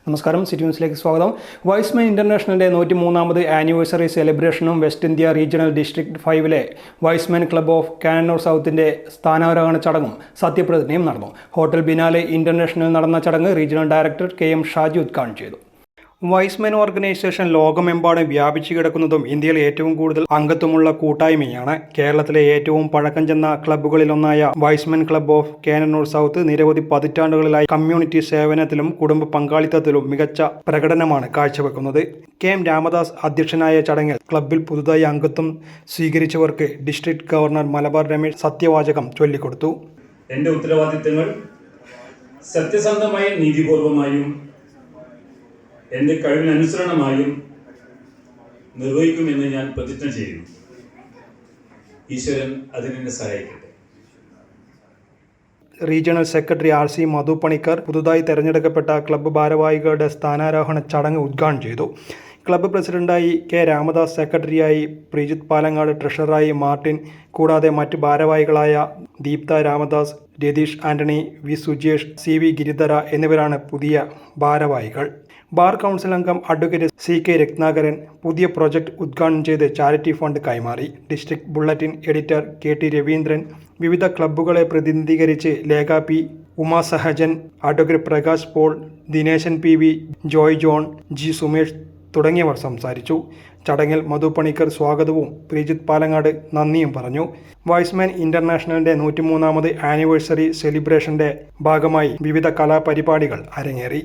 നമസ്കാരം, സിറ്റി ന്യൂസിലേക്ക് സ്വാഗതം. വൈസ്മാൻ ഇന്റർനാഷണലിന്റെ 103ാമത് ആനിവേഴ്സറി സെലിബ്രേഷനും വെസ്റ്റ് ഇന്ത്യ റീജിയണൽ ഡിസ്ട്രിക്ട് 5-ലെ വൈസ്മാൻ ക്ലബ്ബ് ഓഫ് കാനന്നൂർ സൗത്തിന്റെ സ്ഥാനാരോഹണ ചടങ്ങും സത്യപ്രതിജ്ഞയും നടന്നു. ഹോട്ടൽ ബിനാലെ ഇന്റർനാഷണൽ നടന്ന ചടങ്ങ് റീജിയണൽ ഡയറക്ടർ KM ഷാജി ഉദ്ഘാടനം ചെയ്തു. വൈസ്മാൻ ഓർഗനൈസേഷൻ ലോകമെമ്പാടും വ്യാപിച്ചു കിടക്കുന്നതും ഇന്ത്യയിൽ ഏറ്റവും കൂടുതൽ അംഗത്വമുള്ള കൂട്ടായ്മയാണ്. കേരളത്തിലെ ഏറ്റവും പഴക്കം ചെന്ന ക്ലബ്ബുകളിലൊന്നായ Y's Men club of Cannanore south നിരവധി പതിറ്റാണ്ടുകളിലായി കമ്മ്യൂണിറ്റി സേവനത്തിലും കുടുംബ പങ്കാളിത്തത്തിലും മികച്ച പ്രകടനമാണ് കാഴ്ചവെക്കുന്നത്. KM രാമദാസ് അധ്യക്ഷനായ ചടങ്ങിൽ ക്ലബ്ബിൽ പുതുതായി അംഗത്വം സ്വീകരിച്ചവർക്ക് ഡിസ്ട്രിക്ട് ഗവർണർ മലബാർ രമേശ് സത്യവാചകം ചൊല്ലിക്കൊടുത്തു. എന്റെ ഉത്തരവാദിത്തങ്ങൾ സത്യസന്ധമായും നീതിപൂർവമായും എന്റെ കഴിവിനനുസരണമായും നിർവഹിക്കുമെന്ന് ഞാൻ പ്രതിജ്ഞ ചെയ്യുന്നു. ഈശ്വരൻ അതിനെന്നെ സഹായിക്കട്ടെ. റീജിയണൽ സെക്രട്ടറി RC മധു പണിക്കർ പുതുതായി തെരഞ്ഞെടുക്കപ്പെട്ട ക്ലബ്ബ് ഭാരവാഹികളുടെ സ്ഥാനാരോഹണ ചടങ്ങ് ഉദ്ഘാടനം ചെയ്തു. ക്ലബ്ബ് പ്രസിഡന്റായി K രാമദാസ്, സെക്രട്ടറിയായി പ്രീജിത്ത് പാലങ്ങാട്, ട്രഷററായി മാർട്ടിൻ, കൂടാതെ മറ്റ് ഭാരവാഹികളായ ദീപ്ത രാമദാസ്, രതീഷ് ആന്റണി, V സുജേഷ്, CV ഗിരിധര എന്നിവരാണ് പുതിയ ഭാരവാഹികൾ. ബാർ കൗൺസിൽ അംഗം അഡ്വക്കേറ്റ് CK രത്നാകരൻ പുതിയ പ്രൊജക്ട് ഉദ്ഘാടനം ചെയ്ത് ചാരിറ്റി ഫണ്ട് കൈമാറി. District bulletin editor KT Raveendran, വിവിധ ക്ലബ്ബുകളെ പ്രതിനിധീകരിച്ച് Lekha P, Uma Sahajan, advocate Prakash Paul, Dineshan PV, Joy John, G Sumesh തുടങ്ങിയവർ സംസാരിച്ചു. ചടങ്ങിൽ മധു പണിക്കർ സ്വാഗതവും പ്രീജിത്ത് പാലങ്ങാട് നന്ദിയും പറഞ്ഞു. വൈസ്മാൻ ഇന്റർനാഷണലിന്റെ 103ാമത് ആനിവേഴ്സറി സെലിബ്രേഷന്റെ ഭാഗമായി വിവിധ കലാപരിപാടികൾ അരങ്ങേറി.